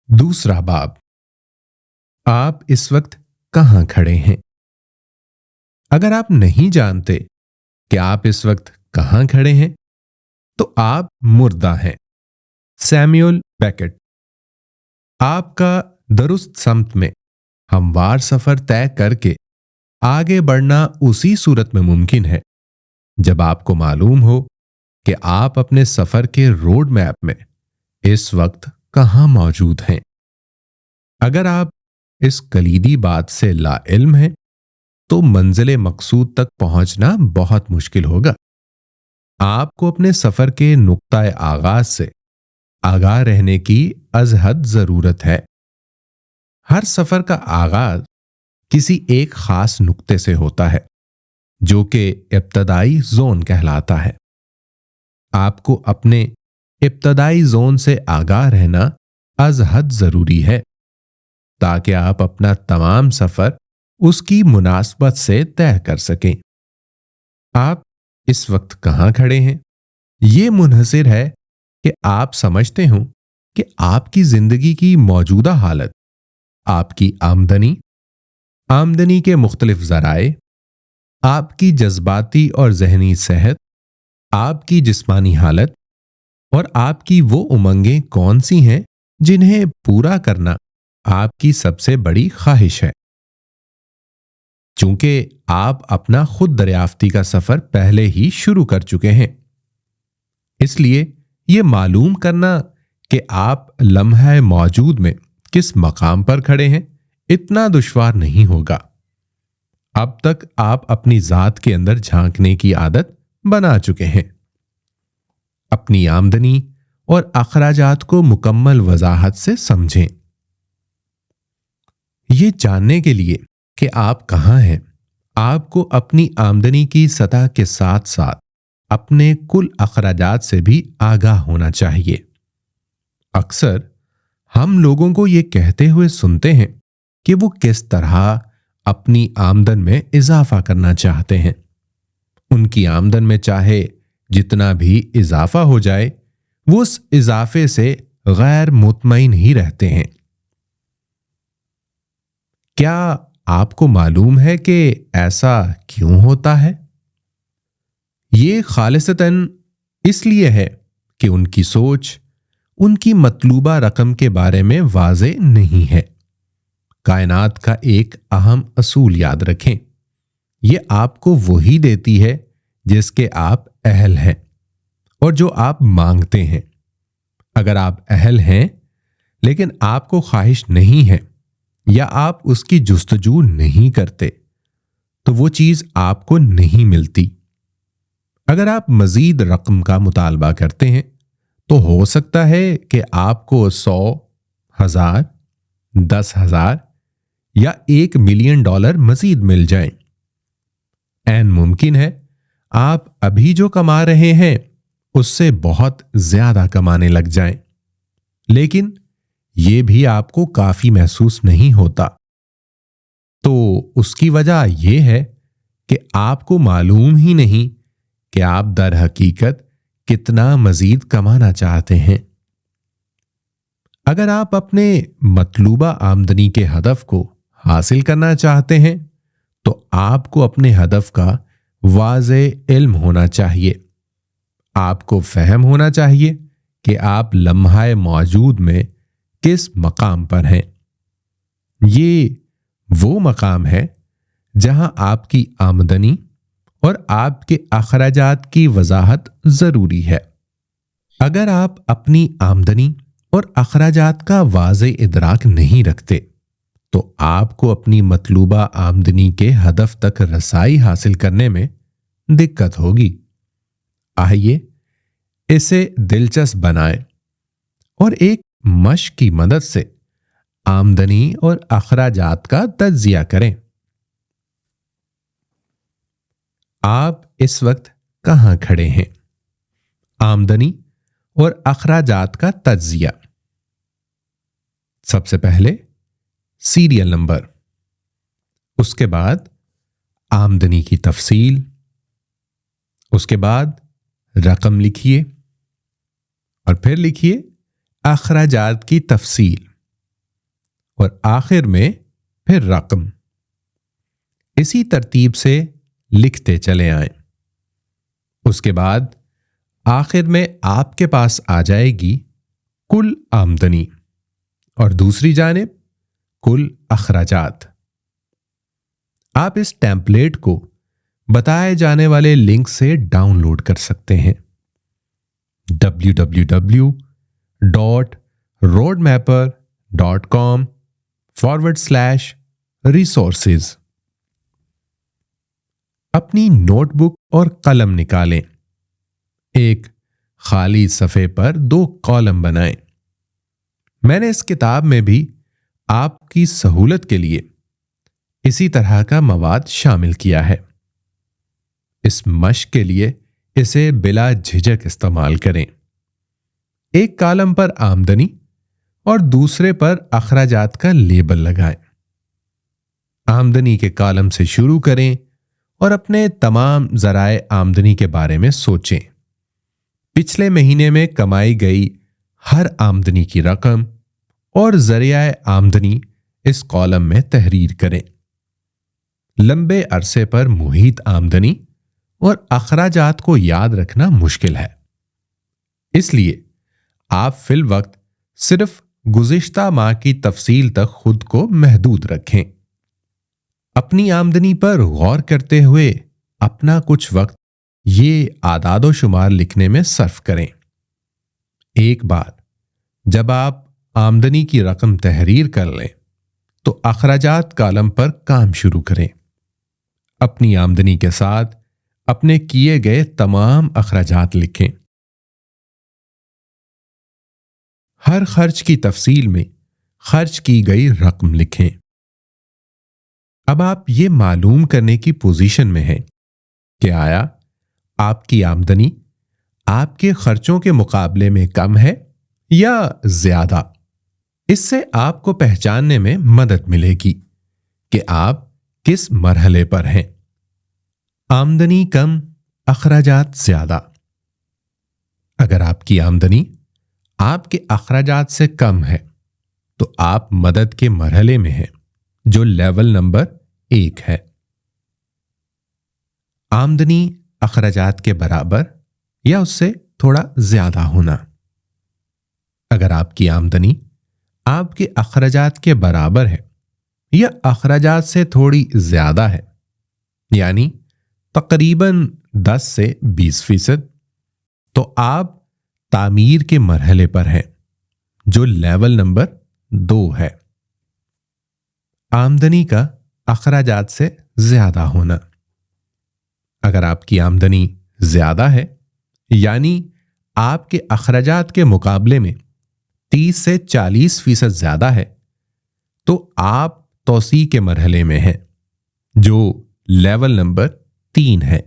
दूसरा बाब। आप इस वक्त कहां खड़े हैं? अगर आप नहीं जानते कि आप इस वक्त कहां खड़े हैं, तो आप मुर्दा हैं। Samuel Beckett. आपका दुरुस्त समत में हमवार सफर तय करके आगे बढ़ना उसी सूरत में मुमकिन है जब आपको मालूम हो कि आप अपने सफर के रोड मैप में इस वक्त कहां मौजूद हैं। अगर आप इस कलीदी बात से लाइल्म हैं, तो मंजिल मकसूद तक पहुंचना बहुत मुश्किल होगा। आपको अपने सफर के नुक्ताए आगाज से आगाह रहने की अजहद जरूरत है। हर सफर का आगाज किसी एक खास नुक्ते से होता है, जो कि इब्तदाई जोन कहलाता है। आपको अपने इब्तदाई जोन से आगाह रहना अजहद जरूरी है, ताकि आप अपना तमाम सफर उसकी मुनासबत से तय कर सकें। आप इस वक्त कहां खड़े हैं, यह मुनहसिर है कि आप समझते हो कि आपकी जिंदगी की मौजूदा हालत, आपकी आमदनी, आमदनी के मुख्तलिफ जराए, आपकी जज्बाती और जहनी सेहत, आपकी जिस्मानी हालत और आपकी वो उमंगें कौन सी हैं जिन्हें पूरा करना आपकी सबसे बड़ी ख्वाहिश है। चूंकि आप अपना खुद दरियाफ्ती का सफर पहले ही शुरू कर चुके हैं, इसलिए यह मालूम करना कि आप लम्हा मौजूद में किस मकाम पर खड़े हैं इतना दुश्वार नहीं होगा। अब तक आप अपनी जात के अंदर झांकने की आदत बना चुके हैं। अपनी आमदनी और अखराजात को मुकम्मल वजाहत से समझें। ये जानने के लिए कि आप कहां हैं, आपको अपनी आमदनी की सतह के साथ साथ अपने कुल अखराजात से भी आगाह होना चाहिए। अक्सर हम लोगों को ये कहते हुए सुनते हैं कि वो किस तरह अपनी आमदन में इजाफा करना चाहते हैं। उनकी आमदन में चाहे जितना भी इजाफा हो जाए, वो उस इजाफे से गैर मुतमईन ही रहते हैं। क्या आपको मालूम है कि ऐसा क्यों होता है? ये खालिसतन इसलिए है कि उनकी सोच उनकी मतलूबा रकम के बारे में वाज़े नहीं है। कायनात का एक अहम असूल याद रखें, ये आपको वही देती है जिसके आप अहल हैं और जो आप मांगते हैं। अगर आप अहल हैं लेकिन आपको ख्वाहिश नहीं है या आप उसकी जुस्तजू नहीं करते, तो वो चीज आपको नहीं मिलती। अगर आप मजीद रकम का मुतालबा करते हैं, तो हो सकता है कि आपको 100, 1000, 10,000 या $1 मिलियन मजीद मिल जाएं। ऐन मुमकिन है आप अभी जो कमा रहे हैं उससे बहुत ज्यादा कमाने लग जाएं, लेकिन यह भी आपको काफी महसूस नहीं होता। तो उसकी वजह यह है कि आपको मालूम ही नहीं कि आप दर हकीकत कितना मजीद कमाना चाहते हैं। अगर आप अपने मतलूबा आमदनी के हदफ को हासिल करना चाहते हैं, तो आपको अपने हदफ का वाज़े इल्म होना चाहिए। आपको फहम होना चाहिए कि आप लम्हाए मौजूद में किस मकाम पर हैं। ये वो मकाम है जहां आपकी आमदनी और आपके अखराजात की वजाहत जरूरी है। अगर आप अपनी आमदनी और अखराजात का वाज़े इदराक नहीं रखते, तो आपको अपनी मतलूबा आमदनी के हदफ तक रसाई हासिल करने में दिक्कत होगी। आइए इसे दिलचस्प बनाएं और एक मश्क की मदद से आमदनी और अखराजात का तज्जिया करें। आप इस वक्त कहां खड़े हैं? आमदनी और अखराजात का तज्जिया। सबसे पहले सीरियल नंबर, उसके बाद आमदनी की तफसील, उसके बाद रकम लिखिए और फिर लिखिए अखराजात की तफसील। اور آخر میں پھر رقم۔ اسی ترتیب سے لکھتے چلے آئیں۔ اس کے بعد آخر میں آپ کے پاس آ جائے گی کل آمدنی اور دوسری جانب کل اخراجات۔ آپ اس ٹیمپلیٹ کو بتائے جانے والے لنک سے ڈاؤن لوڈ کر سکتے ہیں www.roadmapper.com/resources۔ اپنی نوٹ بک اور قلم نکالیں۔ ایک خالی صفحے پر 2 کالم بنائیں۔ میں نے اس کتاب میں بھی آپ کی سہولت کے لیے اسی طرح کا مواد شامل کیا ہے۔ اس مشق کے لیے اسے بلا جھجک استعمال کریں۔ ایک کالم پر آمدنی اور دوسرے پر اخراجات کا لیبل لگائیں۔ آمدنی کے کالم سے شروع کریں اور اپنے تمام ذرائع آمدنی کے بارے میں سوچیں۔ پچھلے مہینے میں کمائی گئی ہر آمدنی کی رقم اور ذریعہ آمدنی اس کالم میں تحریر کریں۔ لمبے عرصے پر محیط آمدنی اور اخراجات کو یاد رکھنا مشکل ہے، اس لیے آپ فی الوقت صرف گزشتہ ماہ کی تفصیل تک خود کو محدود رکھیں۔ اپنی آمدنی پر غور کرتے ہوئے اپنا کچھ وقت یہ اعداد و شمار لکھنے میں صرف کریں۔ ایک بار جب آپ آمدنی کی رقم تحریر کر لیں تو اخراجات کالم پر کام شروع کریں۔ اپنی آمدنی کے ساتھ اپنے کیے گئے تمام اخراجات لکھیں۔ ہر خرچ کی تفصیل میں خرچ کی گئی رقم لکھیں۔ اب آپ یہ معلوم کرنے کی پوزیشن میں ہیں کہ آیا آپ کی آمدنی آپ کے خرچوں کے مقابلے میں کم ہے یا زیادہ۔ اس سے آپ کو پہچاننے میں مدد ملے گی کہ آپ کس مرحلے پر ہیں۔ آمدنی کم، اخراجات زیادہ۔ اگر آپ کی آمدنی آپ کے اخراجات سے کم ہے تو آپ مدد کے مرحلے میں ہیں، جو لیول نمبر 1 ہے۔ آمدنی اخراجات کے برابر یا اس سے تھوڑا زیادہ ہونا۔ اگر آپ کی آمدنی آپ کے اخراجات کے برابر ہے یا اخراجات سے تھوڑی زیادہ ہے، یعنی تقریباً 10 سے 20%، تو آپ تعمیر کے مرحلے پر ہیں، جو لیول نمبر 2 ہے۔ آمدنی کا اخراجات سے زیادہ ہونا۔ اگر آپ کی آمدنی زیادہ ہے، یعنی آپ کے اخراجات کے مقابلے میں 30 سے 40% زیادہ ہے، تو آپ توسیع کے مرحلے میں ہیں، جو لیول نمبر 3 ہے۔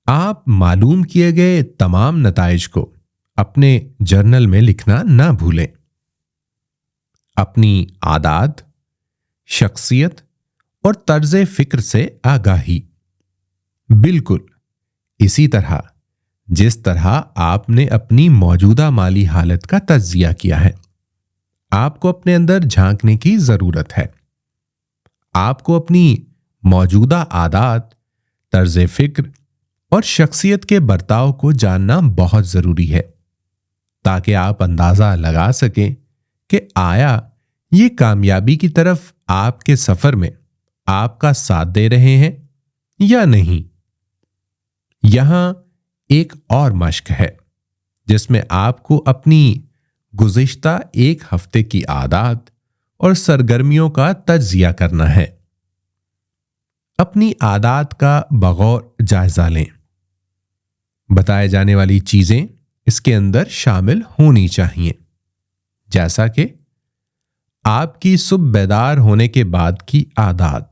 آپ معلوم کیے گئے تمام نتائج کو اپنے جرنل میں لکھنا نہ بھولیں۔ اپنی عادات، شخصیت اور طرز فکر سے آگاہی، بالکل اسی طرح جس طرح آپ نے اپنی موجودہ مالی حالت کا تجزیہ کیا ہے، آپ کو اپنے اندر جھانکنے کی ضرورت ہے۔ آپ کو اپنی موجودہ عادات، طرز فکر اور شخصیت کے برتاؤ کو جاننا بہت ضروری ہے، تاکہ آپ اندازہ لگا سکیں کہ آیا یہ کامیابی کی طرف آپ کے سفر میں آپ کا ساتھ دے رہے ہیں یا نہیں۔ یہاں ایک اور مشق ہے جس میں آپ کو اپنی گزشتہ 1 ہفتے کی عادات اور سرگرمیوں کا تجزیہ کرنا ہے۔ اپنی عادات کا بغور جائزہ لیں۔ بتائے جانے والی چیزیں اس کے اندر شامل ہونی چاہیے، جیسا کہ آپ کی صبح بیدار ہونے کے بعد کی عادات،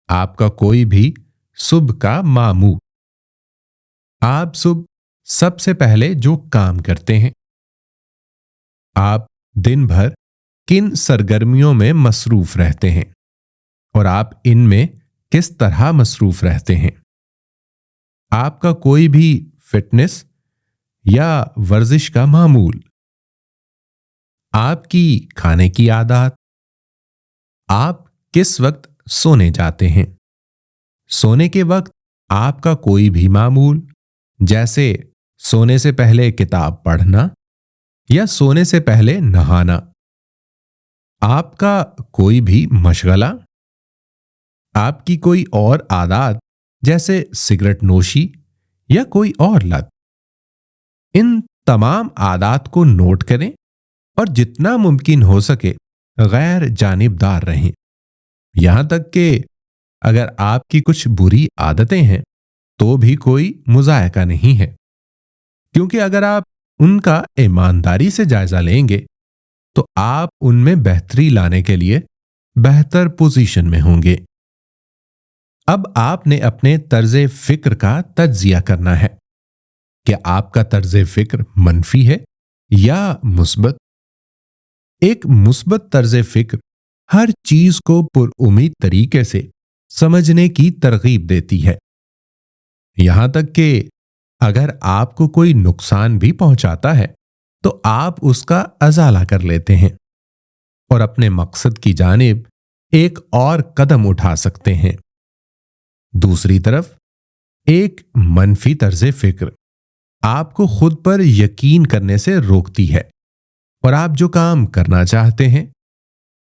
آپ کا کوئی بھی صبح کا معمول، آپ صبح سب سے پہلے جو کام کرتے ہیں، آپ دن بھر کن سرگرمیوں میں مصروف رہتے ہیں اور آپ ان میں کس طرح مصروف رہتے ہیں، آپ کا کوئی بھی فٹنس یا ورزش کا معمول، आपकी खाने की आदत, आप किस वक्त सोने जाते हैं, सोने के वक्त आपका कोई भी मामूल, जैसे सोने से पहले किताब पढ़ना या सोने से पहले नहाना, आपका कोई भी मशगला, आपकी कोई और आदत जैसे सिगरेट नोशी या कोई और लत, इन तमाम आदत को नोट करें और जितना मुमकिन हो सके गैर जानिबदार रहें। यहां तक कि अगर आपकी कुछ बुरी आदतें हैं तो भी कोई मुजायका नहीं है, क्योंकि अगर आप उनका ईमानदारी से जायजा लेंगे तो आप उनमें बेहतरी लाने के लिए बेहतर पोजीशन में होंगे। अब आपने अपने तर्ज फिक्र का तज्जिया करना है। क्या आपका तर्ज फिक्र मनफी है या मुस्बत? एक मुस्बत तर्ज फिक्र हर चीज को पुरउम्मीद तरीके से समझने की तरगीब देती है, यहां तक कि अगर आपको कोई नुकसान भी पहुंचाता है तो आप उसका अजाला कर लेते हैं और अपने मकसद की जानिब एक और कदम उठा सकते हैं। दूसरी तरफ एक मनफी तर्ज फिक्र आपको खुद पर यकीन करने से रोकती है और आप जो काम करना चाहते हैं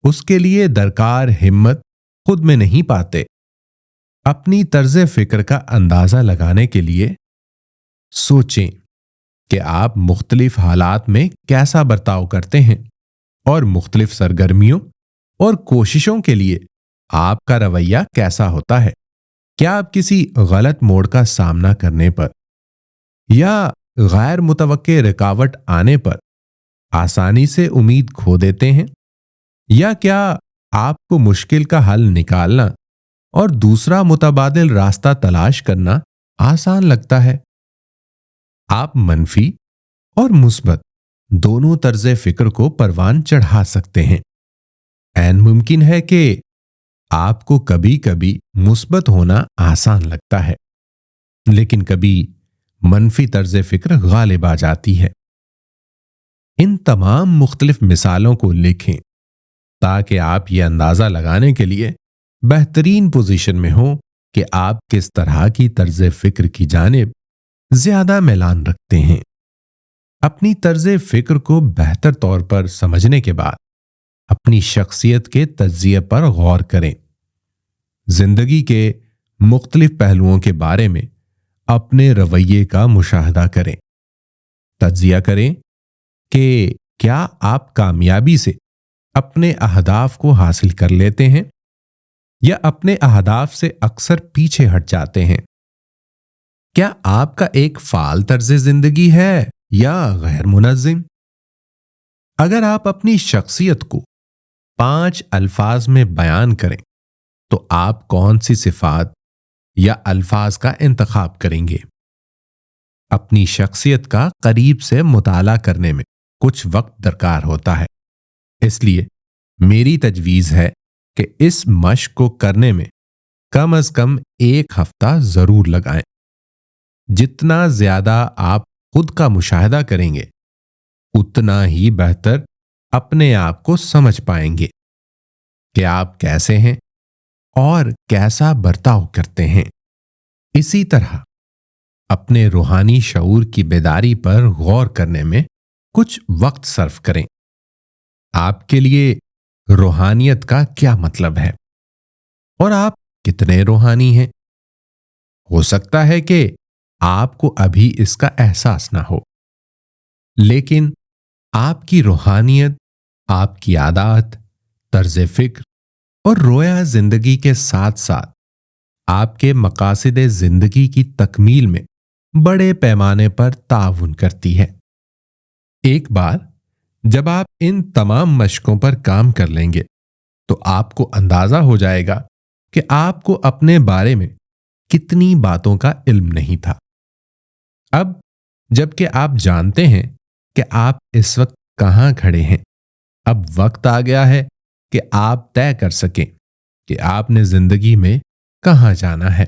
उसके लिए दरकार हिम्मत खुद में नहीं पाते। अपनी तर्ज फिक्र का अंदाजा लगाने के लिए सोचें कि आप मुख्तलिफ हालात में कैसा बर्ताव करते हैं और मुख्तलिफ सरगर्मियों और कोशिशों के लिए आपका रवैया कैसा होता है। क्या आप किसी गलत मोड़ का सामना करने पर या गैर मुतवक्के रुकावट आने पर आसानी से उम्मीद खो देते हैं, या क्या आपको मुश्किल का हल निकालना और दूसरा मुतबादिल रास्ता तलाश करना आसान लगता है? आप मनफी और मुस्बत दोनों तर्ज फिक्र को परवान चढ़ा सकते हैं। ऐन मुमकिन है कि आपको कभी कभी मुस्बत होना आसान लगता है, लेकिन कभी मनफी तर्ज फिक्र गालिब आ जाती है। इन तमाम मुख्तलिफ मिसालों को लिखें ताकि आप ये अंदाजा लगाने के लिए बेहतरीन पोजीशन में हो कि आप किस तरह की तर्ज फिक्र की जानिब ज्यादा मैलान रखते हैं। अपनी तर्ज फिक्र को बेहतर तौर पर समझने के बाद अपनी शख्सियत के तज्जिये पर गौर करें। जिंदगी के मुख्तलिफ पहलुओं के बारे में अपने रवैये का मुशाहदा करें। तज्जिया करें कि क्या आप कामयाबी से अपने अहदाफ को हासिल कर लेते हैं या अपने अहदाफ से अक्सर पीछे हट जाते हैं। क्या आपका एक फाल तर्ज जिंदगी है या गैर मुनज़्ज़िम? अगर आप अपनी शख्सियत को 5 अल्फाज में बयान करें तो आप कौन सी सिफात या अल्फाज का इंतखाब करेंगे? अपनी शख्सियत का करीब से मुताला करने में कुछ वक्त दरकार होता है, इसलिए मेरी तजवीज़ है कि इस मश्क को करने में कम से कम 1 हफ्ता जरूर लगाएं। जितना ज्यादा आप खुद का मुशाहिदा करेंगे उतना ही बेहतर अपने आप को समझ पाएंगे कि आप कैसे हैं और कैसा बर्ताव करते हैं। इसी तरह अपने रूहानी शऊर की बेदारी पर गौर करने में कुछ वक्त सर्फ करें। आपके लिए रूहानियत का क्या मतलब है और आप कितने रूहानी हैं? हो सकता है कि आपको अभी इसका एहसास ना हो, लेकिन आपकी रूहानियत आपकी आदत, तर्ज फिक्र और रोया जिंदगी के साथ साथ आपके मकासद जिंदगी की तकमील में बड़े पैमाने पर ताउन करती है। एक बार जब आप इन तमाम मशकों पर काम कर लेंगे तो आपको अंदाजा हो जाएगा कि आपको अपने बारे में कितनी बातों का इल्म नहीं था। अब जबकि आप जानते हैं कि आप इस वक्त कहां खड़े हैं, अब वक्त आ गया है कि आप तय कर सकें कि आपने जिंदगी में कहां जाना है।